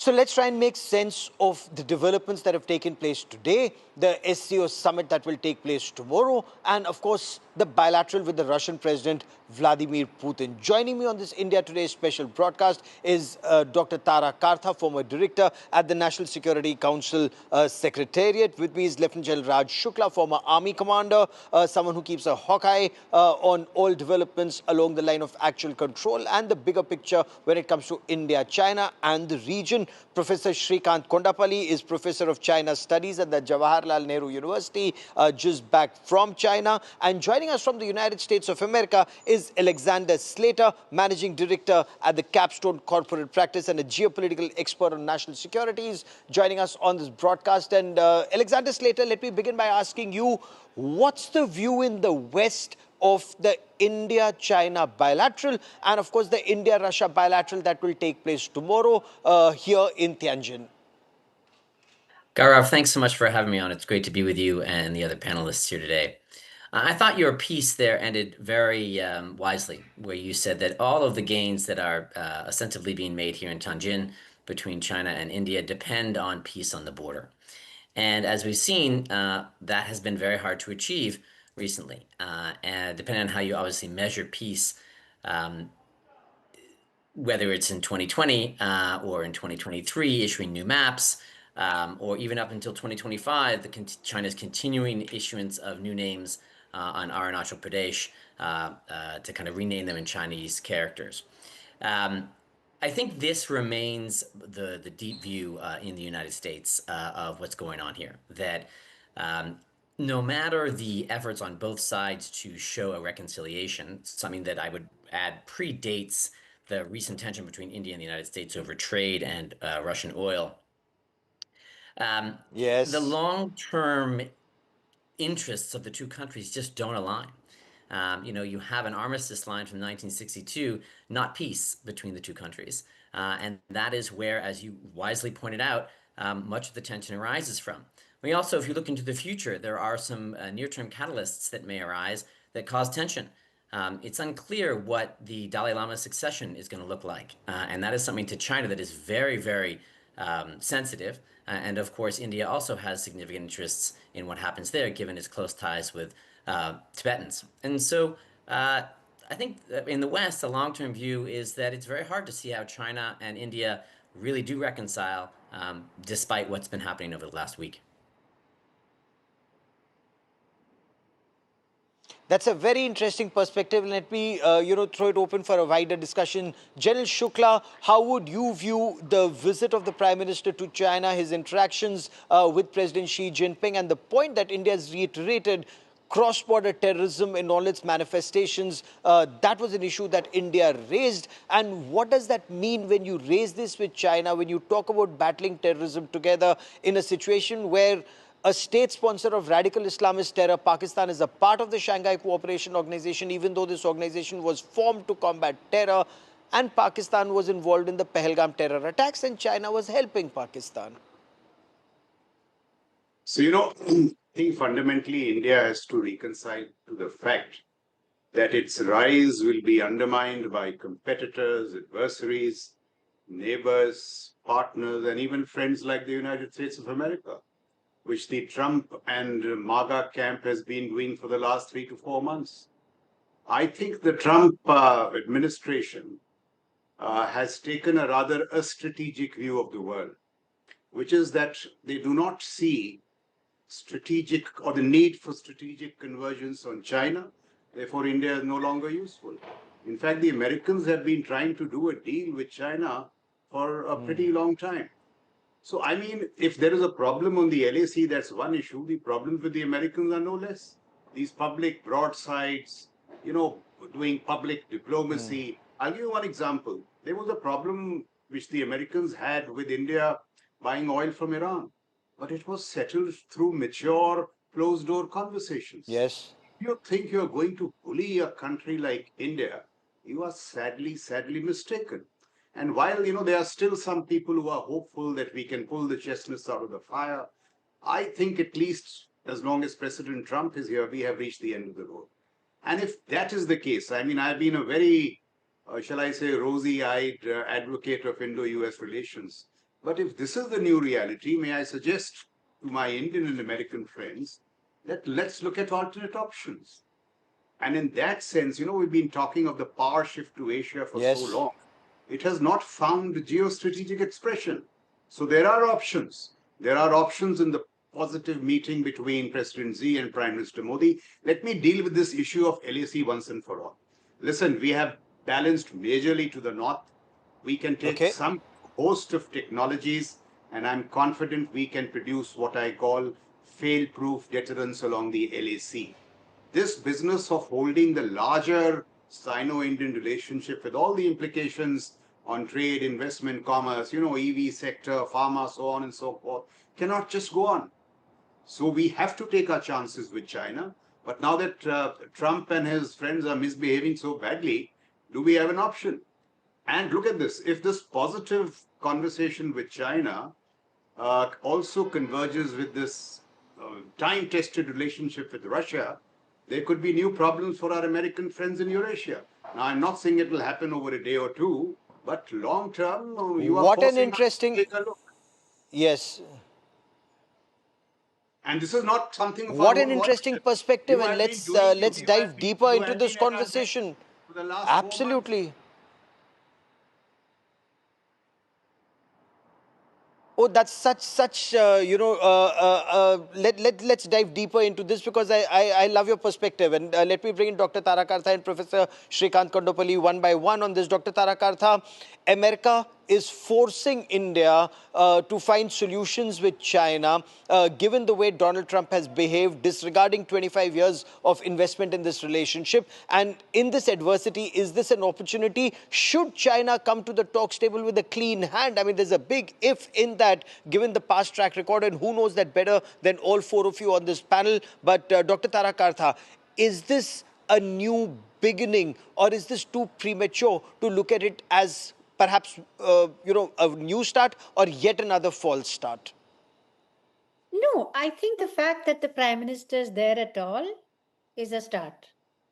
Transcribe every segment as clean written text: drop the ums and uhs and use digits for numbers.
So let's try and make sense of the developments that have taken place today, the SCO summit that will take place tomorrow, and of course, the bilateral with the Russian President Vladimir Putin. Joining me on this India Today special broadcast is Dr. Tara Kartha, former director at the National Security Council Secretariat. With me is Lieutenant General Raj Shukla, former army commander, someone who keeps a hawk eye on all developments along the line of actual control and the bigger picture when it comes to India, China, and the region. Professor Shrikant Kondapalli is Professor of China Studies at the Jawaharlal Nehru University, just back from China. And joining us from the United States of America is Alexander Slater, Managing Director at the Capstone Corporate Practice and a geopolitical expert on national securities, joining us on this broadcast. And Alexander Slater, let me begin by asking you, what's the view in the West of the India-China bilateral and, of course, the India-Russia bilateral that will take place tomorrow here in Tianjin? Gaurav, thanks so much for having me on. It's great to be with you and the other panelists here today. I thought your piece there ended very wisely, where you said that all of the gains that are ostensibly being made here in Tianjin between China and India depend on peace on the border. And as we've seen, that has been very hard to achieve recently. And depending on how you obviously measure peace, um, whether it's in 2020 or in 2023, issuing new maps, or even up until 2025, China's continuing issuance of new names on Arunachal Pradesh to kind of rename them in Chinese characters. I think this remains the deep view in the United States of what's going on here, that no matter the efforts on both sides to show a reconciliation, something that I would add predates the recent tension between India and the United States over trade and Russian oil. The Yes. long-term interests of the two countries just don't align. You have an armistice line from 1962, not peace between the two countries. And that is where, as you wisely pointed out, much of the tension arises from. We also, if you look into the future, there are some near-term catalysts that may arise that cause tension. It's unclear what the Dalai Lama's succession is going to look like. And that is something to China that is very, very sensitive. And of course, India also has significant interests in what happens there, given its close ties with Tibetans. And so I think in the West, the long-term view is that it's very hard to see how China and India really do reconcile, despite what's been happening over the last week. That's a very interesting perspective. Let me, throw it open for a wider discussion. General Shukla, how would you view the visit of the Prime Minister to China, his interactions with President Xi Jinping, and the point that India has reiterated cross-border terrorism in all its manifestations? That was an issue that India raised. And what does that mean when you raise this with China, when you talk about battling terrorism together in a situation where a state sponsor of radical Islamist terror, Pakistan, is a part of the Shanghai Cooperation Organization, even though this organization was formed to combat terror, and Pakistan was involved in the Pahalgam terror attacks, and China was helping Pakistan? So, I think fundamentally India has to reconcile to the fact that its rise will be undermined by competitors, adversaries, neighbors, partners, and even friends like the United States of America, which the Trump and MAGA camp has been doing for the last 3 to 4 months. I think the Trump administration has taken a rather a strategic view of the world, which is that they do not see strategic or the need for strategic convergence on China. Therefore, India is no longer useful. In fact, the Americans have been trying to do a deal with China for a pretty long time. So, I mean, if there is a problem on the LAC, that's one issue. The problems with the Americans are no less. These public broadsides, doing public diplomacy. I'll give you one example. There was a problem which the Americans had with India buying oil from Iran, but it was settled through mature, closed-door conversations. Yes. If you think you're going to bully a country like India, you are sadly mistaken. And while, there are still some people who are hopeful that we can pull the chestnuts out of the fire, I think at least as long as President Trump is here, we have reached the end of the road. And if that is the case, I mean, I've been a very, shall I say, rosy-eyed advocate of Indo-US relations. But if this is the new reality, may I suggest to my Indian and American friends that let's look at alternate options. And in that sense, we've been talking of the power shift to Asia for so Yes. long. It has not found geostrategic expression. So there are options. There are options in the positive meeting between President Xi and Prime Minister Modi. Let me deal with this issue of LAC once and for all. Listen, we have balanced majorly to the north. We can take Okay. some host of technologies, and I'm confident we can produce what I call fail-proof deterrence along the LAC. This business of holding the larger Sino-Indian relationship with all the implications on trade, investment, commerce, EV sector, pharma, so on and so forth, cannot just go on. So we have to take our chances with China. But now that Trump and his friends are misbehaving so badly, do we have an option? And look at this. If this positive conversation with China also converges with this time-tested relationship with Russia, there could be new problems for our American friends in Eurasia. Now, I'm not saying it will happen over a day or two, but long term, you are What an forcing us to interesting. take a look. Yes. And this is not something of our What an own interesting volition. perspective, You and have been let's doing let's you have dive been deeper you into have this been at our necks conversation. for the last 4 months. Absolutely. Oh, that's such let's dive deeper into this, because I love your perspective, and let me bring in Dr. Tarakartha and Professor Shrikant Kondopalli one by one on this. Dr. Tarakartha, America is forcing India to find solutions with China, given the way Donald Trump has behaved, disregarding 25 years of investment in this relationship. And in this adversity, is this an opportunity? Should China come to the talks table with a clean hand? I mean, there's a big if in that, given the past track record, and who knows that better than all four of you on this panel. But Dr. Tarakartha, is this a new beginning, or is this too premature to look at it as perhaps a new start or yet another false start? No, I think the fact that the prime minister is there at all is a start.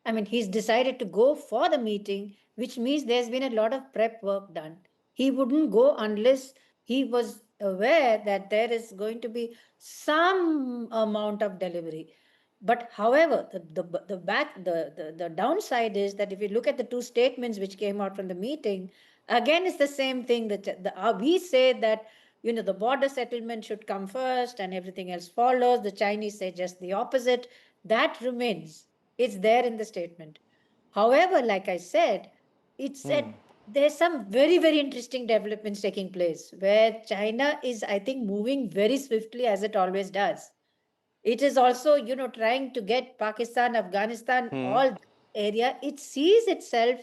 I mean, he's decided to go for the meeting, which means there's been a lot of prep work done. He wouldn't go unless he was aware that there is going to be some amount of delivery. But however, the downside is that if you look at the two statements which came out from the meeting, again it's the same thing that we say that the border settlement should come first and everything else follows. The Chinese say just the opposite. That remains. It's there in the statement. However, like I said, it said there's some very, very interesting developments taking place where China is, I think, moving very swiftly as it always does. It is also, trying to get Pakistan, Afghanistan, all area. It sees itself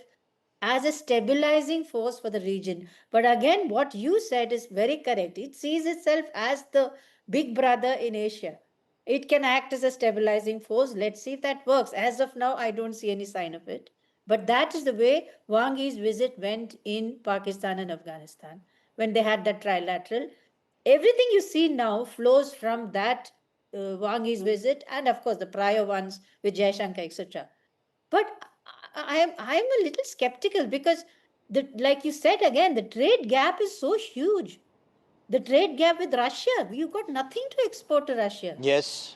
as a stabilizing force for the region. But again, what you said is very correct. It sees itself as the big brother in Asia. It can act as a stabilizing force. Let's see if that works. As of now, I don't see any sign of it. But that is the way Wang Yi's visit went in Pakistan and Afghanistan when they had that trilateral. Everything you see now flows from that Wang Yi's visit, and of course the prior ones with Jaishankar, etc. But I'm a little skeptical because like you said again, the trade gap is so huge. The trade gap with Russia, you've got nothing to export to Russia. Yes.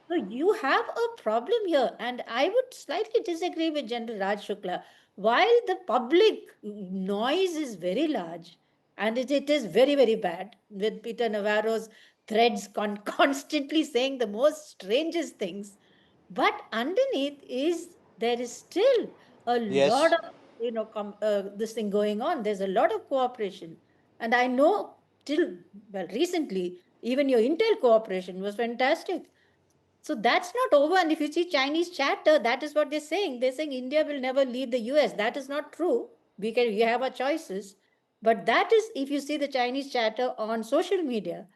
So you have a problem here, and I would slightly disagree with General Raj Shukla. While the public noise is very large, and it is very, very bad, with Peter Navarro's threads constantly saying the most strangest things, but underneath there is still a lot Yes. of this thing going on. There's a lot of cooperation, and I know till well recently, even your Intel cooperation was fantastic. So that's not over. And if you see Chinese chatter, that is what they're saying. They're saying India will never leave the US. That is not true. We have our choices. But that is, if you see the Chinese chatter on social media,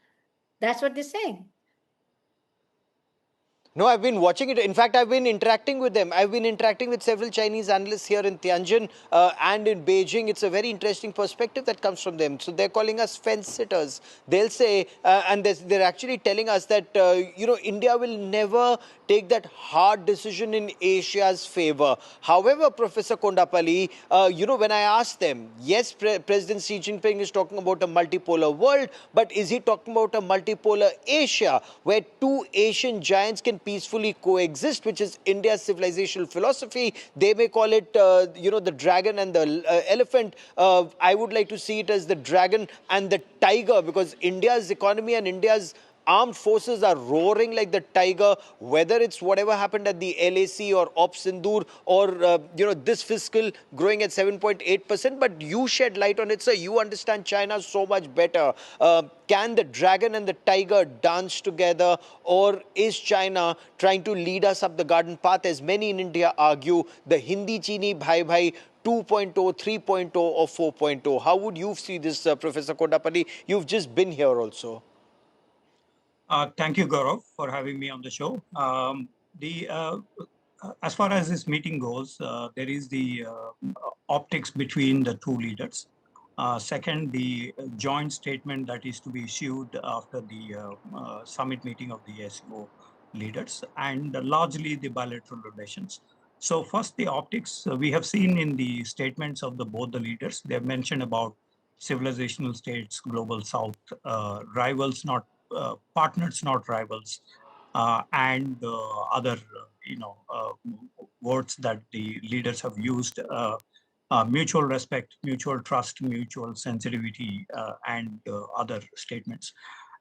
that's what they're saying. No, I've been watching it. In fact, I've been interacting with them. I've been interacting with several Chinese analysts here in Tianjin and in Beijing. It's a very interesting perspective that comes from them. So they're calling us fence sitters. They'll say, and they're actually telling us that, India will never take that hard decision in Asia's favor. However, Professor Kondapalli, when I asked them, yes, President Xi Jinping is talking about a multipolar world, but is he talking about a multipolar Asia where two Asian giants can peacefully coexist, which is India's civilizational philosophy? They may call it, the dragon and the elephant. I would like to see it as the dragon and the tiger, because India's economy and India's armed forces are roaring like the tiger, whether it's whatever happened at the LAC or Op Sindoor or, this fiscal growing at 7.8%. But you shed light on it, sir. You understand China so much better. Can the dragon and the tiger dance together, or is China trying to lead us up the garden path, as many in India argue, the Hindi Chini Bhai Bhai 2.0, 3.0 or 4.0? How would you see this, Professor Kondapalli? You've just been here also. Thank you, Gaurav, for having me on the show. As far as this meeting goes, there is the optics between the two leaders. Second, the joint statement that is to be issued after the summit meeting of the SCO leaders, and largely the bilateral relations. So first, the optics. We have seen in the statements of both the leaders, they have mentioned about civilizational states, global south, rivals, not partners, not rivals, and other words that the leaders have used: mutual respect, mutual trust, mutual sensitivity, and other statements.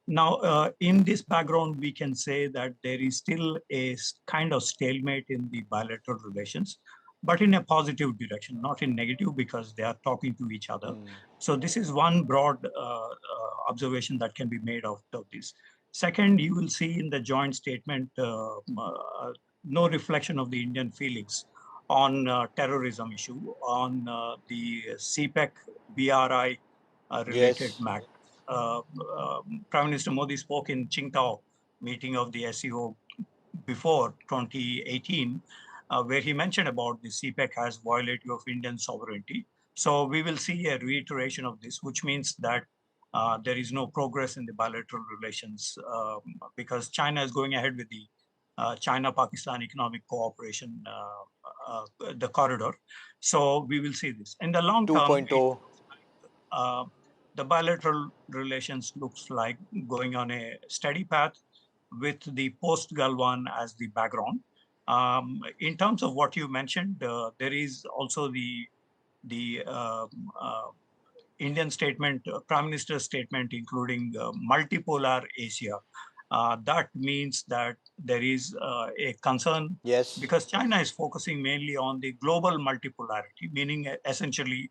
Now, in this background, we can say that there is still a kind of stalemate in the bilateral relations, but in a positive direction, not in negative, because they are talking to each other. So this is one broad observation that can be made out of this. Second, you will see in the joint statement no reflection of the Indian feelings on terrorism issue, on the CPEC, BRI related matter. Prime Minister Modi spoke in Qingdao meeting of the SCO before 2018, where he mentioned about the CPEC has violated of Indian sovereignty. So we will see a reiteration of this, which means that there is no progress in the bilateral relations because China is going ahead with the China-Pakistan economic cooperation, the corridor. So we will see this. In the long term, 2.0. The bilateral relations looks like going on a steady path with the post-Galwan as the background. In terms of what you mentioned, there is also the Indian statement, Prime Minister's statement, including multipolar Asia. That means that there is a concern, yes, because China is focusing mainly on the global multipolarity, meaning essentially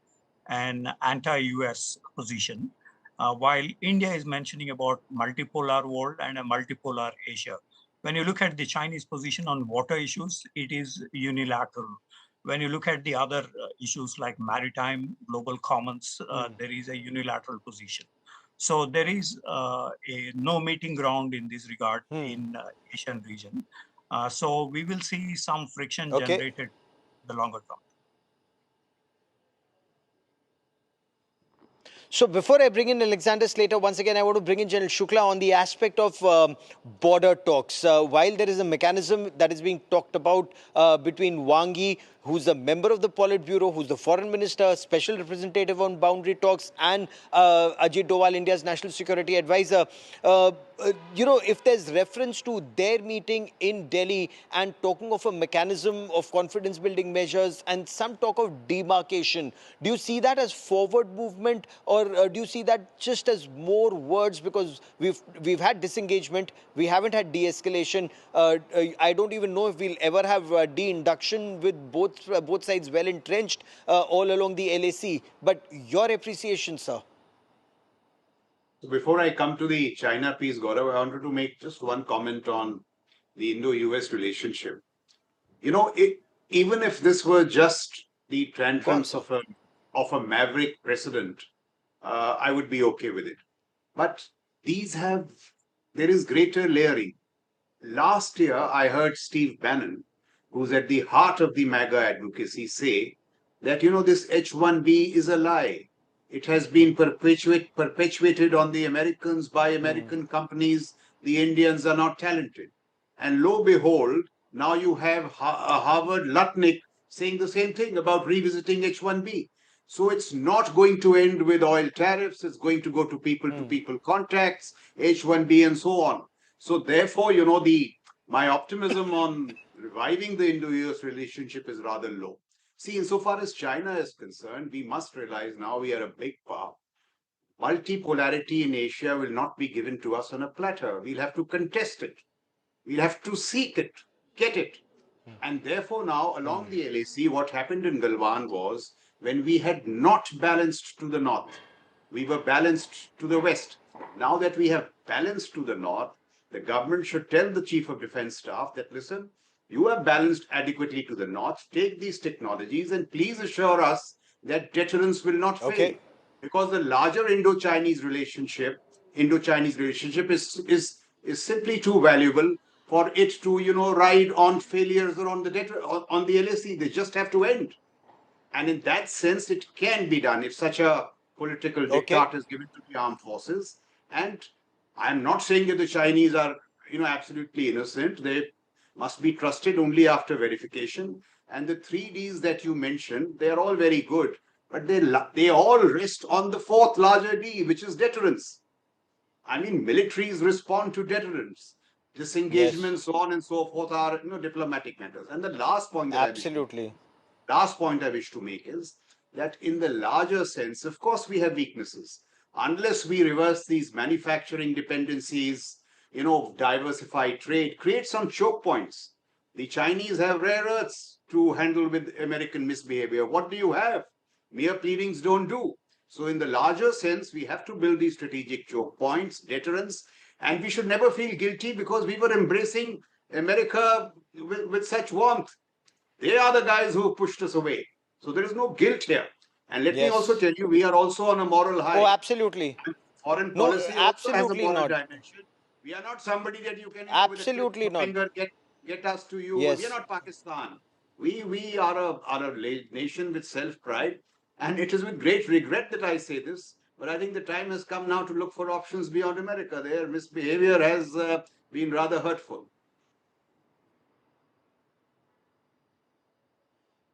an anti-US position, while India is mentioning about multipolar world and a multipolar Asia. When you look at the Chinese position on water issues, it is unilateral. When you look at the other issues like maritime, global commons, there is a unilateral position. So there is no meeting ground in this regard in Asian region. So we will see some friction generated in the longer term. So before I bring in Alexander Slater, once again, I want to bring in General Shukla on the aspect of border talks. While there is a mechanism that is being talked about between Wang Yi, who's a member of the Politburo, who's the foreign minister, special representative on boundary talks, and Ajit Doval, India's national security advisor, if there's reference to their meeting in Delhi and talking of a mechanism of confidence building measures and some talk of demarcation, do you see that as forward movement, or do you see that just as more words? Because we've had disengagement, we haven't had de-escalation. I don't even know if we'll ever have de-induction with both sides well entrenched all along the LAC. But your appreciation, sir. Before I come to the China piece, Gaurav, I wanted to make just one comment on the Indo-US relationship. Even if this were just the tantrums of a maverick president, I would be okay with it. But there is greater layering. last year I heard Steve Bannon, who's at the heart of the MAGA advocacy, say that, this H-1B is a lie. It has been perpetuated on the Americans by American companies. The Indians are not talented. And lo behold, now you have Harvard Lutnick saying the same thing about revisiting H-1B. So it's not going to end with oil tariffs. It's going to go to people contacts, H-1B, and so on. So therefore, my optimism on reviving the Indo-US relationship is rather low. See, insofar as China is concerned, we must realize now we are a big power. Multipolarity in Asia will not be given to us on a platter. We'll have to contest it. We'll have to seek it, get it. And therefore now, along the LAC, what happened in Galwan was when we had not balanced to the north, we were balanced to the west. Now that we have balanced to the north, the government should tell the Chief of Defense Staff that, listen, you have balanced adequately to the north, take these technologies and please assure us that deterrence will not fail. Because the larger Indo-Chinese relationship is simply too valuable for it to, ride on failures or on the LAC. They just have to end. And in that sense, it can be done if such a political diktat is given to the armed forces. And I'm not saying that the Chinese are, absolutely innocent. They must be trusted only after verification. And the 3Ds that you mentioned, they are all very good, but they all rest on the fourth larger D, which is deterrence. I mean, militaries respond to deterrence. Disengagements, so on and so forth, are diplomatic matters. And the last point that I wish to make is that in the larger sense, of course, we have weaknesses. Unless we reverse these manufacturing dependencies, diversify trade, create some choke points. The Chinese have rare earths to handle with American misbehavior. What do you have? Mere pleadings don't do. So in the larger sense, we have to build these strategic choke points, deterrence, and we should never feel guilty because we were embracing America with such warmth. They are the guys who pushed us away. So there is no guilt here. And let me also tell you, we are also on a moral high. Oh, absolutely. Foreign policy also has a moral dimension. We are not somebody that you can, with a click of a finger, get us to you. We are not Pakistan. We are a nation with self-pride. And it is with great regret that I say this. But I think the time has come now to look for options beyond America. Their misbehavior has been rather hurtful.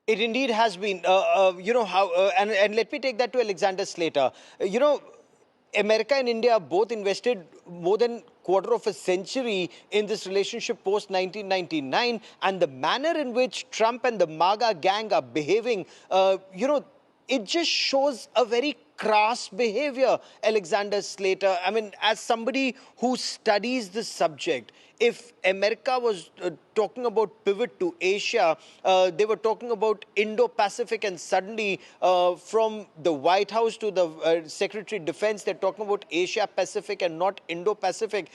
It indeed has been. And let me take that to Alexander Slater. America and India both invested more than quarter of a century in this relationship post 1999, and the manner in which Trump and the MAGA gang are behaving, it just shows a very crass behavior, Alexander Slater. I mean, as somebody who studies this subject, if America was talking about pivot to Asia, they were talking about Indo-Pacific, and suddenly from the White House to the Secretary of Defense, they're talking about Asia-Pacific and not Indo-Pacific.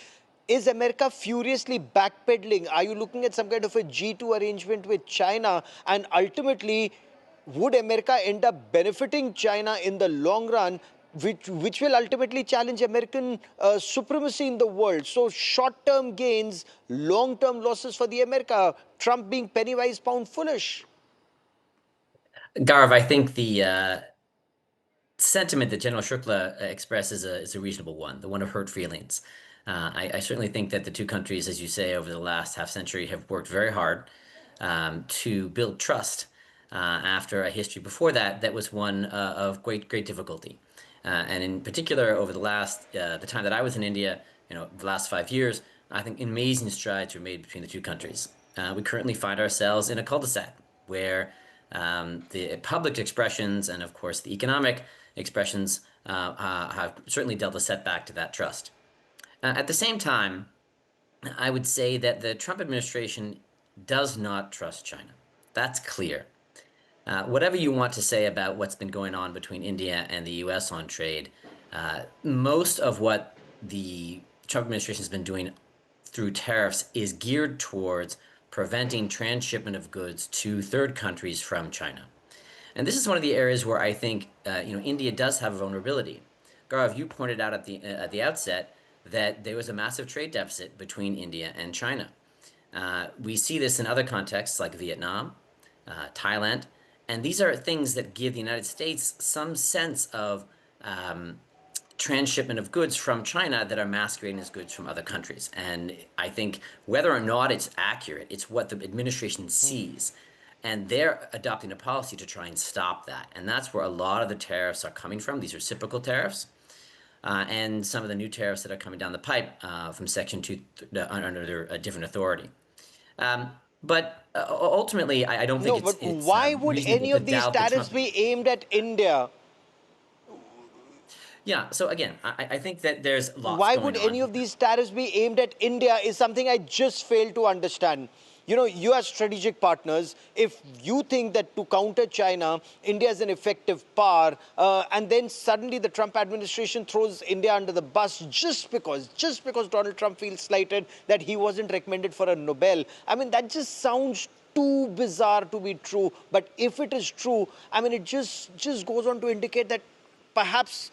Is America furiously backpedaling? Are you looking at some kind of a G2 arrangement with China? And ultimately, would America end up benefiting China in the long run, which will ultimately challenge American supremacy in the world? So short-term gains, long-term losses for the America, Trump being penny wise, pound foolish. Gaurav, I think the sentiment that General Shukla expresses is a reasonable one, the one of hurt feelings. I certainly think that the two countries, as you say, over the last half century have worked very hard to build trust after a history before that was one of great difficulty. And in particular, over the time that I was in India, the last 5 years, I think amazing strides were made between the two countries. We currently find ourselves in a cul-de-sac where the public expressions and, of course, the economic expressions have certainly dealt a setback to that trust. At the same time, I would say that the Trump administration does not trust China. That's clear. Whatever you want to say about what's been going on between India and the US on trade, most of what the Trump administration has been doing through tariffs is geared towards preventing transshipment of goods to third countries from China. And this is one of the areas where I think India does have a vulnerability. Gaurav, you pointed out at the outset that there was a massive trade deficit between India and China. We see this in other contexts like Vietnam, Thailand, and these are things that give the United States some sense of transshipment of goods from China that are masquerading as goods from other countries. And I think whether or not it's accurate, it's what the administration sees. And they're adopting a policy to try and stop that. And that's where a lot of the tariffs are coming from. These are reciprocal tariffs. And some of the new tariffs that are coming down the pipe from Section 2 under a different authority. But ultimately, I don't think No, but it's why would reasonable any to of these doubt the tariffs Trump. be aimed at India? Yeah, so again, I think that there's lots Why going would on any of here. these tariffs be aimed at India is something I just fail to understand. You know, you are strategic partners. If you think that to counter China, India is an effective power, and then suddenly the Trump administration throws India under the bus just because Donald Trump feels slighted that he wasn't recommended for a Nobel. I mean, that just sounds too bizarre to be true. But if it is true, I mean, it just goes on to indicate that perhaps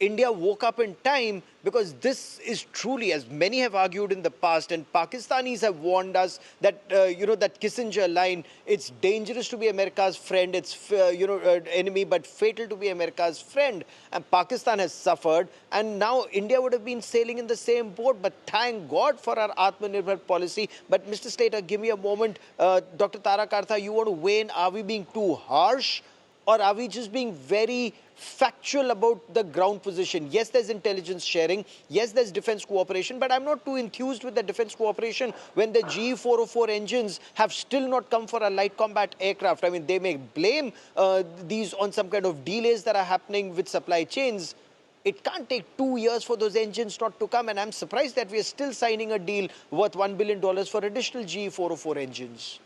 India woke up in time, because this is truly, as many have argued in the past, and Pakistanis have warned us that, that Kissinger line, it's dangerous to be America's friend, it's, enemy, but fatal to be America's friend. And Pakistan has suffered, and now India would have been sailing in the same boat, but thank God for our Atmanirbhar policy. But Mr. Slater, give me a moment. Dr. Tara Kartha, you want to weigh in, are we being too harsh? Or are we just being very factual about the ground position? Yes, there's intelligence sharing. Yes, there's defense cooperation. But I'm not too enthused with the defense cooperation when the GE-404 engines have still not come for a light combat aircraft. I mean, they may blame these on some kind of delays that are happening with supply chains. It can't take 2 years for those engines not to come. And I'm surprised that we are still signing a deal worth $1 billion for additional GE-404 engines.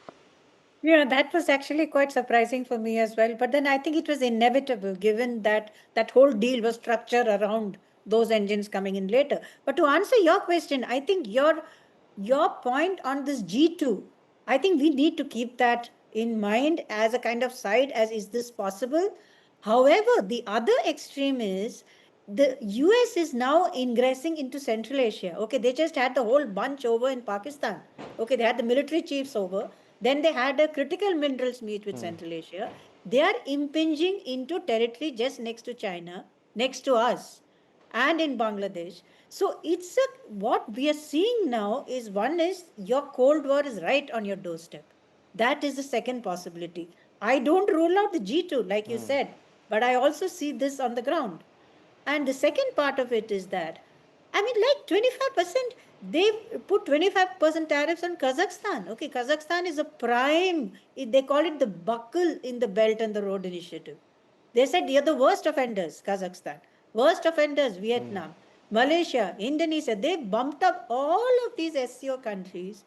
Yeah, that was actually quite surprising for me as well. But then I think it was inevitable given that that whole deal was structured around those engines coming in later. But to answer your question, I think your point on this G2, I think we need to keep that in mind as a kind of side as is this possible? However, the other extreme is the US is now ingressing into Central Asia. Okay, they just had the whole bunch over in Pakistan. Okay, they had the military chiefs over. Then they had a critical minerals meet with Central Asia. They are impinging into territory just next to China, next to us, and in Bangladesh. So it's what we are seeing now is one is your Cold War is right on your doorstep. That is the second possibility. I don't rule out the G2, like you said, but I also see this on the ground. And the second part of it is that, I mean, like 25%, they put 25% tariffs on Kazakhstan. Okay, Kazakhstan is a prime, they call it the buckle in the Belt and the Road Initiative. They said you're the worst offenders, Kazakhstan. Worst offenders, Vietnam. Malaysia, Indonesia, they bumped up all of these SCO countries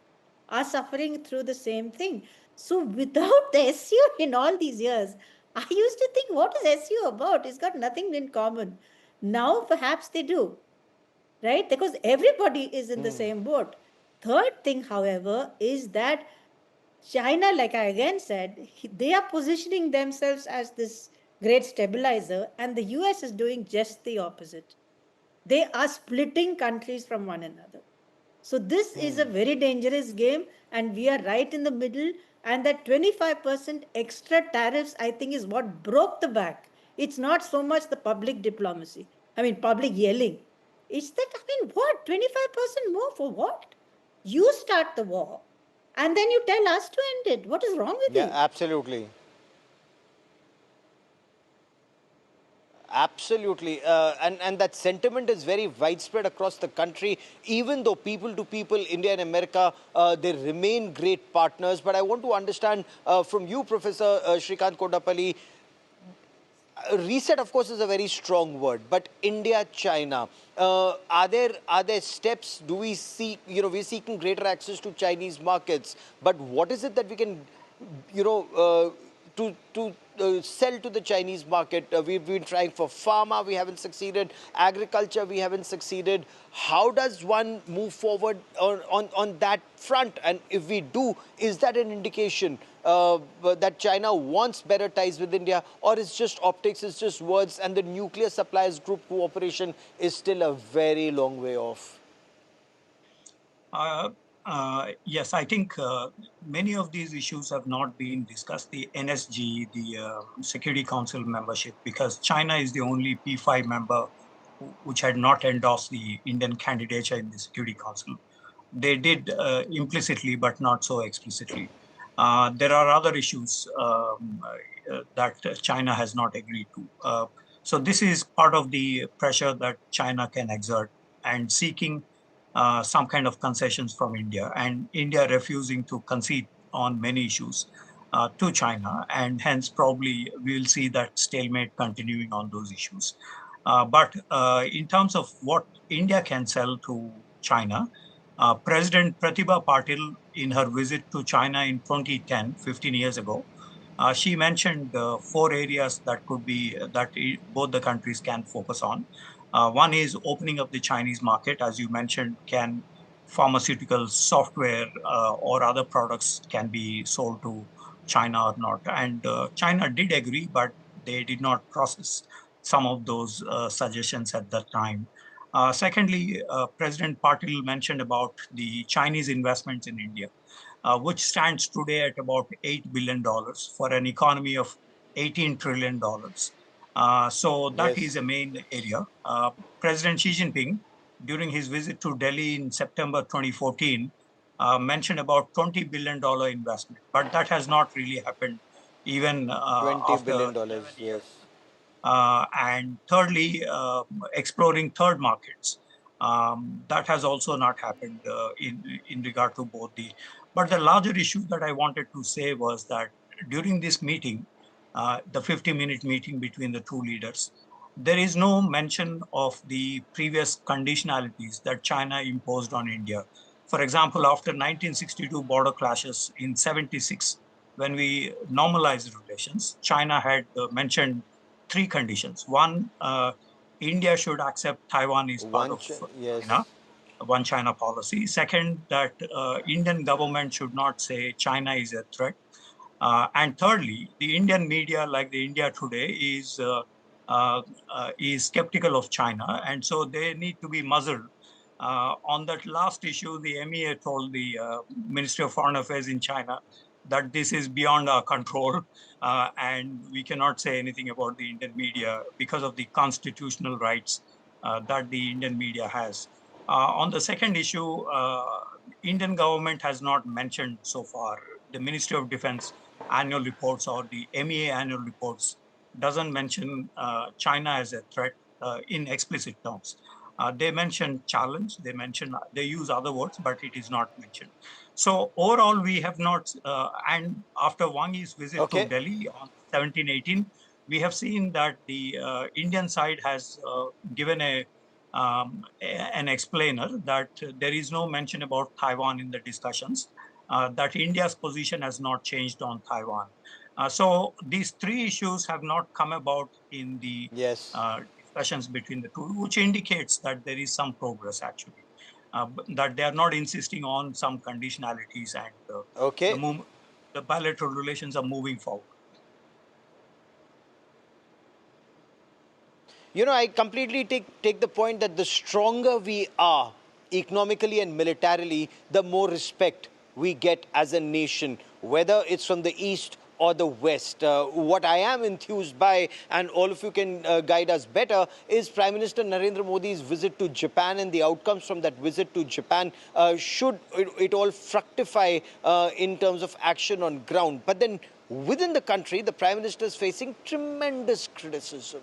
are suffering through the same thing. So without the SCO in all these years, I used to think, what is SCO about? It's got nothing in common. Now perhaps they do, right? Because everybody is in the same boat. Third thing, however, is that China, like I again said, they are positioning themselves as this great stabilizer, and the US is doing just the opposite. They are splitting countries from one another. So this is a very dangerous game, and we are right in the middle. And that 25% extra tariffs, I think, is what broke the back. It's not so much the public diplomacy. I mean, public yelling. It's that, I mean, what? 25% more for what? You start the war, and then you tell us to end it. What is wrong with Yeah, you? absolutely. Absolutely. And that sentiment is very widespread across the country, even though people to people, India and America, they remain great partners. But I want to understand from you, Professor Shrikant Kodapalli, reset, of course, is a very strong word, but India, China, are there steps? Do we see, we're seeking greater access to Chinese markets, but what is it that we can, to sell to the Chinese market? We've been trying for pharma, we haven't succeeded. Agriculture, we haven't succeeded. How does one move forward on that front? And if we do, is that an indication that China wants better ties with India, or it's just optics, it's just words, and the nuclear suppliers group cooperation is still a very long way off? Yes, I think many of these issues have not been discussed. The NSG, the Security Council membership, because China is the only P5 member which had not endorsed the Indian candidature in the Security Council. They did implicitly, but not so explicitly. There are other issues that China has not agreed to. So this is part of the pressure that China can exert and seeking some kind of concessions from India, and India refusing to concede on many issues to China, and hence probably we will see that stalemate continuing on those issues. But in terms of what India can sell to China, President Pratibha Patil, in her visit to China in 2010, 15 years ago, she mentioned four areas that could be both the countries can focus on. One is opening up the Chinese market, as you mentioned. Can pharmaceutical software or other products can be sold to China or not? And China did agree, but they did not process some of those suggestions at that time. Secondly, President Patil mentioned about the Chinese investments in India, which stands today at about $8 billion for an economy of $18 trillion. So that is Yes. a main area. President Xi Jinping, during his visit to Delhi in September 2014, mentioned about $20 billion investment, but that has not really happened even $20 after billion, 11 yes. years. And thirdly, exploring third markets. That has also not happened in regard to both the. But the larger issue that I wanted to say was that during this meeting, the 50-minute meeting between the two leaders, there is no mention of the previous conditionalities that China imposed on India. For example, after 1962 border clashes in 76, when we normalized relations, China had mentioned three conditions. One, India should accept Taiwan as part of Yes. China, one China policy. Second, that Indian government should not say China is a threat. And thirdly, the Indian media, like the India Today, is skeptical of China, and so they need to be muzzled. On that last issue, the MEA told the Ministry of Foreign Affairs in China that this is beyond our control, and we cannot say anything about the Indian media because of the constitutional rights that the Indian media has. On the second issue, Indian government has not mentioned so far. The Ministry of Defense annual reports or the MEA annual reports doesn't mention China as a threat in explicit terms. They mention challenge, they use other words, but it is not mentioned. So overall, we have not, and after Wang Yi's visit to Okay. Delhi on 1718, we have seen that the Indian side has given an explainer that there is no mention about Taiwan in the discussions, that India's position has not changed on Taiwan. So these three issues have not come about in the Yes. discussions between the two, which indicates that there is some progress actually, that they are not insisting on some conditionalities, and Okay. the bilateral relations are moving forward. I completely take the point that the stronger we are economically and militarily, the more respect we get as a nation, whether it's from the east or the west. What I am enthused by, and all of you can guide us better, is Prime Minister Narendra Modi's visit to Japan and the outcomes from that visit to Japan. Should it all fructify in terms of action on ground? But then within the country, the Prime Minister is facing tremendous criticism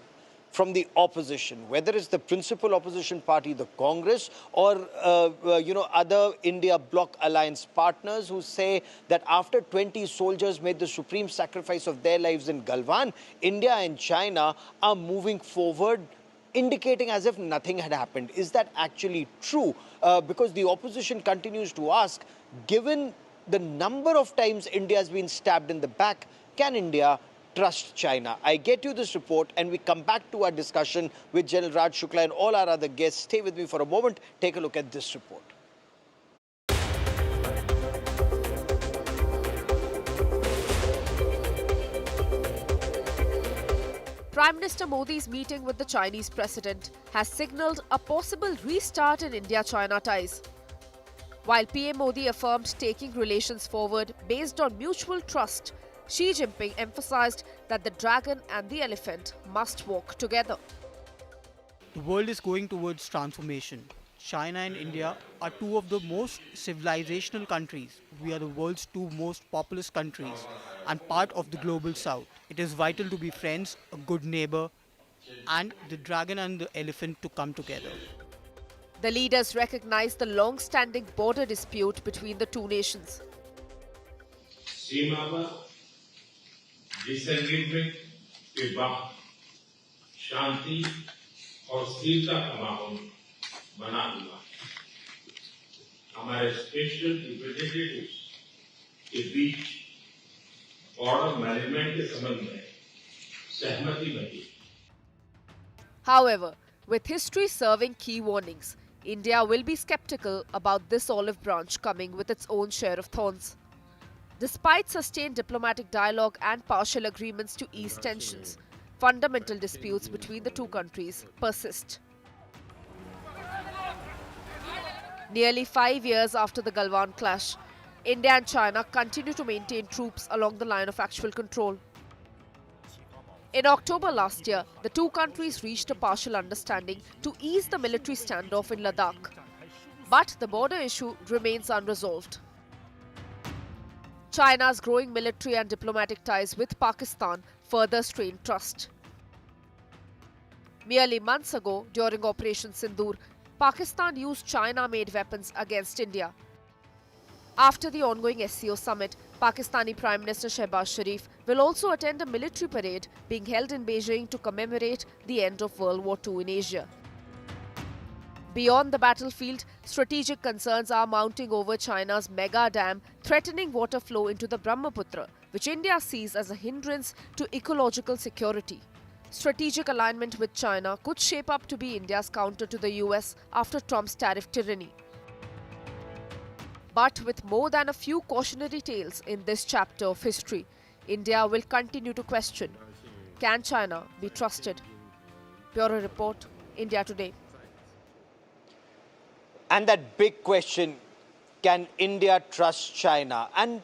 from the opposition, whether it's the principal opposition party, the Congress, or other India bloc alliance partners who say that after 20 soldiers made the supreme sacrifice of their lives in Galwan, India and China are moving forward, indicating as if nothing had happened. Is that actually true? Because the opposition continues to ask, given the number of times India has been stabbed in the back, can India trust China? I get you this report, and we come back to our discussion with General Raj Shukla and all our other guests. Stay with me for a moment. Take a look at this report. Prime Minister Modi's meeting with the Chinese president has signalled a possible restart in India-China ties. While PM Modi affirmed taking relations forward based on mutual trust, Xi Jinping emphasized that the dragon and the elephant must walk together. The world is going towards transformation. China and India are two of the most civilizational countries. We are the world's two most populous countries and part of the global south. It is vital to be friends, a good neighbor, and the dragon and the elephant to come together. The leaders recognized the long-standing border dispute between the two nations. सीमा पर disagreement के बाद शांति और स्थिरता का माहौल बना हुआ है। हमारे स्पेशल रिप्रेजेंटेटिव्स के बीच बॉर्डर मैनेजमेंट के संबंध में सहमति बनी। However, with history serving key warnings, India will be skeptical about this olive branch coming with its own share of thorns. Despite sustained diplomatic dialogue and partial agreements to ease tensions, fundamental disputes between the two countries persist. Nearly 5 years after the Galwan clash, India and China continue to maintain troops along the line of actual control. In October last year, the two countries reached a partial understanding to ease the military standoff in Ladakh. But the border issue remains unresolved. China's growing military and diplomatic ties with Pakistan further strain trust. Merely months ago, during Operation Sindoor, Pakistan used China-made weapons against India. After the ongoing SCO summit, Pakistani Prime Minister Shehbaz Sharif will also attend a military parade being held in Beijing to commemorate the end of World War II in Asia. Beyond the battlefield, strategic concerns are mounting over China's mega dam threatening water flow into the Brahmaputra, which India sees as a hindrance to ecological security. Strategic alignment with China could shape up to be India's counter to the US after Trump's tariff tyranny. But with more than a few cautionary tales in this chapter of history, India will continue to question, can China be trusted? Bureau Report, India Today. And that big question, can India trust China? And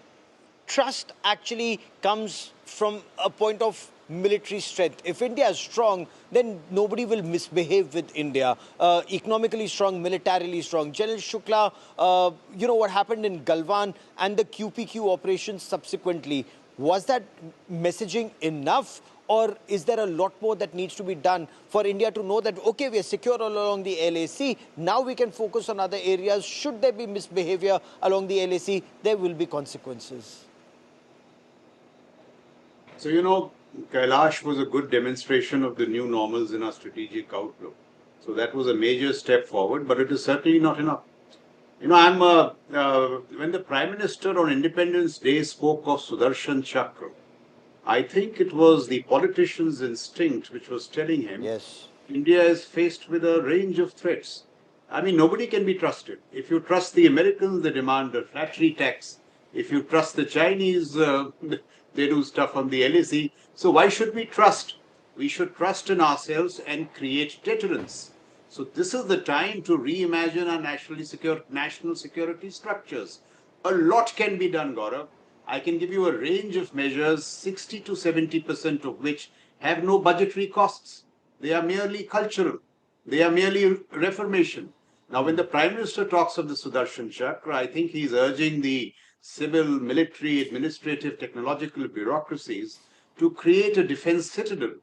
trust actually comes from a point of military strength. If India is strong, then nobody will misbehave with India. Economically strong, militarily strong. General Shukla, what happened in Galwan and the QPQ operations subsequently, was that messaging enough? Or is there a lot more that needs to be done for India to know that, okay, we are secure all along the LAC, now we can focus on other areas. Should there be misbehavior along the LAC, there will be consequences. So, Kailash was a good demonstration of the new normals in our strategic outlook. So that was a major step forward, but it is certainly not enough. When the Prime Minister on Independence Day spoke of Sudarshan Chakra, I think it was the politician's instinct which was telling him, Yes, India is faced with a range of threats. I mean, nobody can be trusted. If you trust the Americans, they demand a flattery tax. If you trust the Chinese, they do stuff on the LAC. So why should we trust? We should trust in ourselves and create deterrence. So this is the time to reimagine our national security structures. A lot can be done, Gaurav. I can give you a range of measures, 60 to 70% of which have no budgetary costs. They are merely cultural. They are merely reformation. Now, when the Prime Minister talks of the Sudarshan Chakra, I think he's urging the civil, military, administrative, technological bureaucracies to create a defense citadel.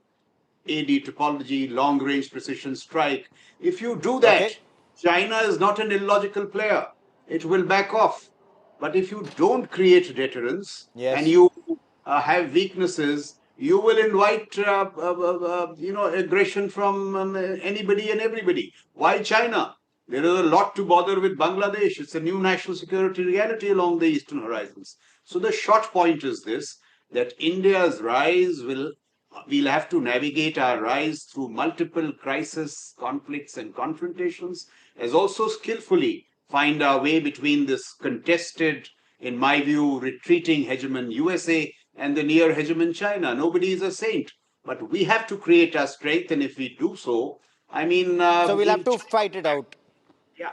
AD topology, long-range precision strike. If you do that, Okay. China is not an illogical player. It will back off. But if you don't create deterrence Yes. and you have weaknesses, you will invite aggression from anybody and everybody. Why China? There is a lot to bother with Bangladesh. It's a new national security reality along the eastern horizons. So the short point is this, that India's rise we'll have to navigate our rise through multiple crises, conflicts, and confrontations, as also skillfully find our way between this contested, in my view, retreating hegemon USA and the near hegemon China. Nobody is a saint, but we have to create our strength, and if we do so, so we'll have to fight it out. Yeah.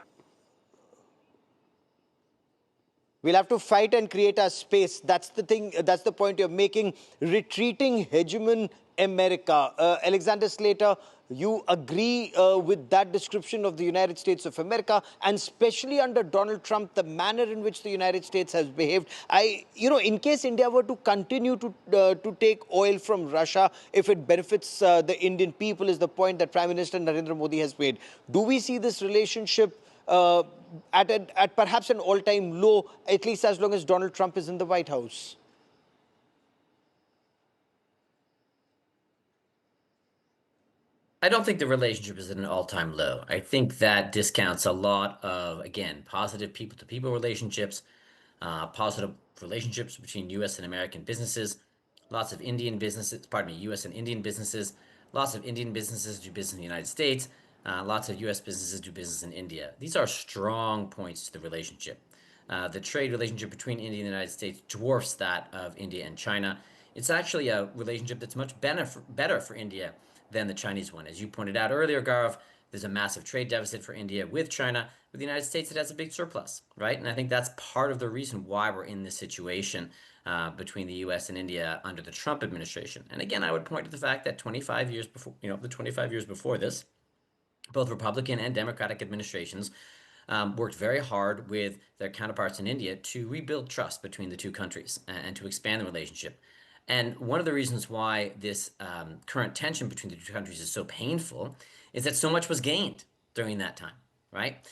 We'll have to fight and create our space. That's the thing. That's the point you're making. Retreating hegemon America. Alexander Slater, you agree with that description of the United States of America, and especially under Donald Trump, the manner in which the United States has behaved. In case India were to continue to take oil from Russia, if it benefits the Indian people, is the point that Prime Minister Narendra Modi has made. Do we see this relationship at perhaps an all-time low, at least as long as Donald Trump is in the White House? I don't think the relationship is at an all-time low. I think that discounts a lot of, again, positive people-to-people relationships, positive relationships between U.S. and American businesses, lots of Indian businesses, pardon me, U.S. and Indian businesses, lots of Indian businesses do business in the United States, lots of U.S. businesses do business in India. These are strong points to the relationship. The trade relationship between India and the United States dwarfs that of India and China. It's actually a relationship that's much better for India than the Chinese one. As you pointed out earlier, Gaurav, there's a massive trade deficit for India with China. With the United States, it has a big surplus, right? And I think that's part of the reason why we're in this situation between the U.S. and India under the Trump administration. And again, I would point to the fact that 25 years before, the 25 years before this, both Republican and Democratic administrations worked very hard with their counterparts in India to rebuild trust between the two countries and to expand the relationship. And one of the reasons why this current tension between the two countries is so painful is that so much was gained during that time, right?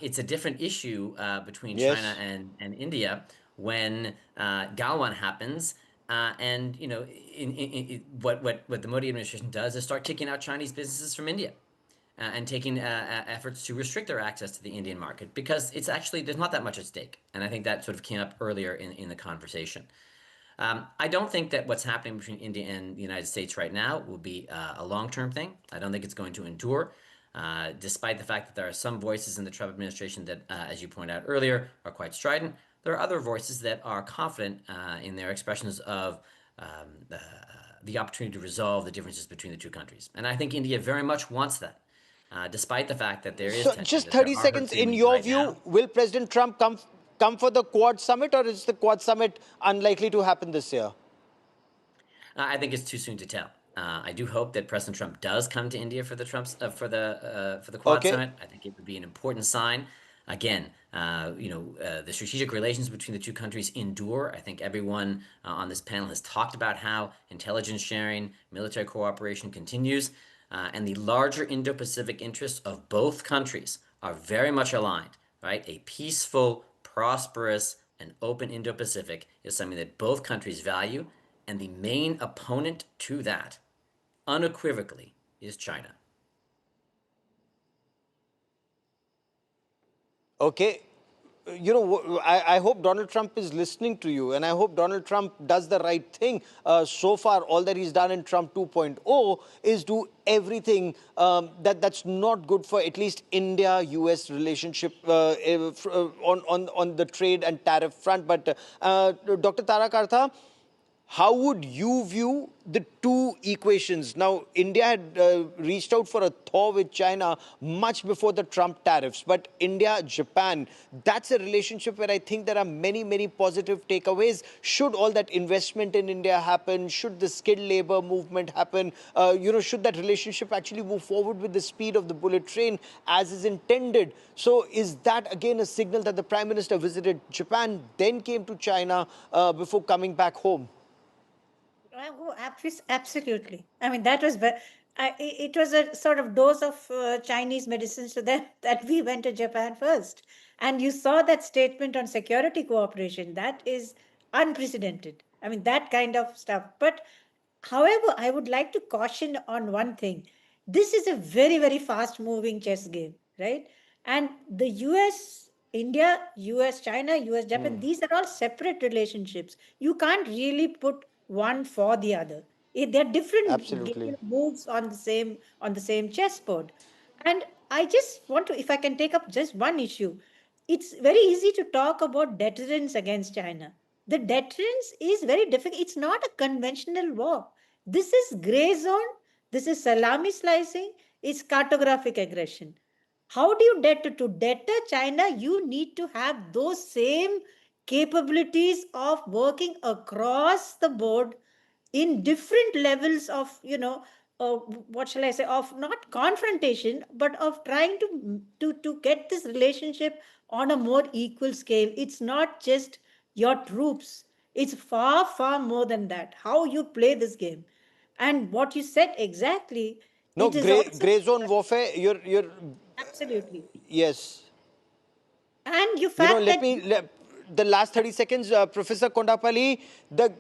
It's a different issue between China and India when Galwan happens. What the Modi administration does is start kicking out Chinese businesses from India and taking efforts to restrict their access to the Indian market because there's not that much at stake. And I think that sort of came up earlier in the conversation. I don't think that what's happening between India and the United States right now will be a long-term thing. I don't think it's going to endure, despite the fact that there are some voices in the Trump administration that, as you pointed out earlier, are quite strident. There are other voices that are confident in their expressions of the opportunity to resolve the differences between the two countries. And I think India very much wants that, despite the fact that there is tension. Just 30 seconds, in your view, will President Trump come for the Quad Summit, or is the Quad Summit unlikely to happen this year? I think it's too soon to tell. I do hope that President Trump does come to India for the Quad Summit. I think it would be an important sign. Again, the strategic relations between the two countries endure. I think everyone on this panel has talked about how intelligence sharing, military cooperation continues, and the larger Indo-Pacific interests of both countries are very much aligned, right? A peaceful, prosperous, and open Indo-Pacific is something that both countries value, and the main opponent to that, unequivocally, is China. Okay. I hope Donald Trump is listening to you, and I hope Donald Trump does the right thing. So far, all that he's done in Trump 2.0 is do everything that's not good for at least India-US relationship on the trade and tariff front. But Dr. Tarak Artha, how would you view the two equations? Now, India had reached out for a thaw with China much before the Trump tariffs. But India, Japan, that's a relationship where I think there are many, many positive takeaways. Should all that investment in India happen? Should the skilled labor movement happen? Should that relationship actually move forward with the speed of the bullet train as is intended? So is that, again, a signal that the Prime Minister visited Japan, then came to China before coming back home? Absolutely. I mean, it was a sort of dose of Chinese medicines to them that we went to Japan first. And you saw that statement on security cooperation. That is unprecedented. I mean, that kind of stuff. But however, I would like to caution on one thing. This is a very, very fast moving chess game, right? And the US, India, US, China, US, Japan, these are all separate relationships. You can't really put one for the other. They're different moves on the same chessboard. And I just want to, if I can take up just one issue, it's very easy to talk about deterrence against China. The deterrence is very difficult. It's not a conventional war. This is gray zone. This is salami slicing. It's cartographic aggression. How do you deter? To deter China, you need to have those same capabilities of working across the board in different levels of, what shall I say, of not confrontation, but of trying to get this relationship on a more equal scale. It's not just your troops. It's far, far more than that. How you play this game. And what you said exactly, No, it is also gray zone warfare. You're absolutely. yes. And you fact that The last 30 seconds, Professor Kondapalli, the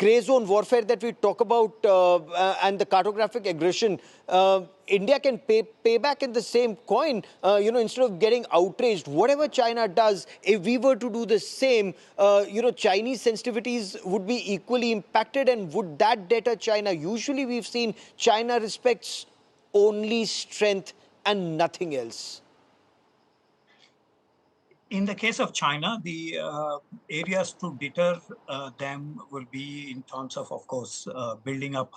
gray zone warfare that we talk about and the cartographic aggression, India can pay back in the same coin, instead of getting outraged. Whatever China does, if we were to do the same, Chinese sensitivities would be equally impacted, and would that deter China? Usually we've seen China respects only strength and nothing else. In the case of China, the areas to deter them will be in terms of course, building up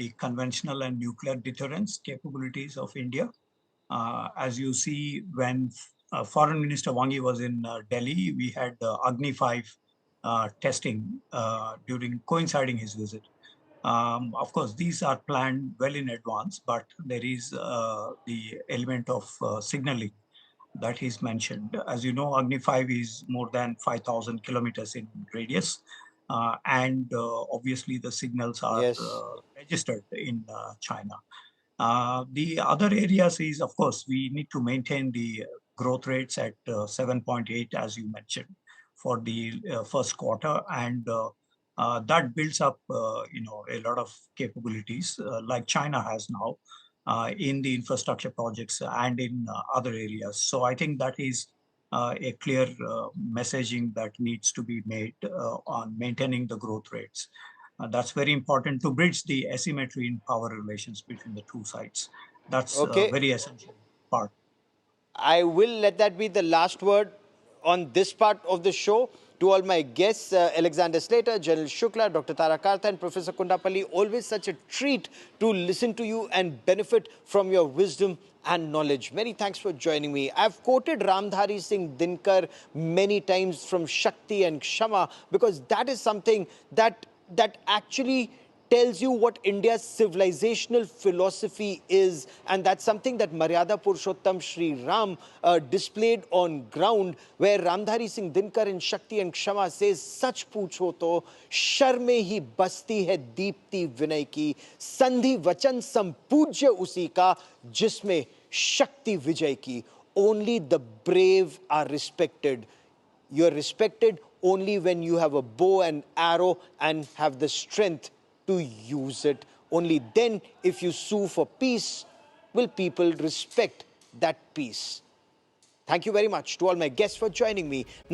the conventional and nuclear deterrence capabilities of India. As you see, when Foreign Minister Wang Yi was in Delhi, we had Agni 5 testing during coinciding his visit. Of course, these are planned well in advance, but there is the element of signaling that he's mentioned. As you know, Agni 5 is more than 5,000 kilometers in radius. And obviously the signals are Yes. registered in China. The other areas is, of course, we need to maintain the growth rates at 7.8, as you mentioned, for the first quarter. And that builds up, a lot of capabilities like China has now in the infrastructure projects and in other areas. So I think that is a clear messaging that needs to be made on maintaining the growth rates. That's very important to bridge the asymmetry in power relations between the two sides. That's a Okay. very essential part. I will let that be the last word on this part of the show. To all my guests, Alexander Slater, General Shukla, Dr. Tara Kartha, and Professor Kundapalli, always such a treat to listen to you and benefit from your wisdom and knowledge. Many thanks for joining me. I've quoted Ramdhari Singh Dinkar many times from Shakti and Kshama, because that is something that actually tells you what India's civilizational philosophy is, and that's something that Maryada Purushottam Shri Ram displayed on ground, where Ramdhari Singh Dinkar in Shakti and Kshama says, "Sach pucho to shar mein hi basti hai deepti vinay ki, sandhi vachan sampujya usi ka, jisme shakti vijay ki." Only the brave are respected. You're respected only when you have a bow and arrow and have the strength to use it. Only then, if you sue for peace, will people respect that peace. Thank you very much to all my guests for joining me.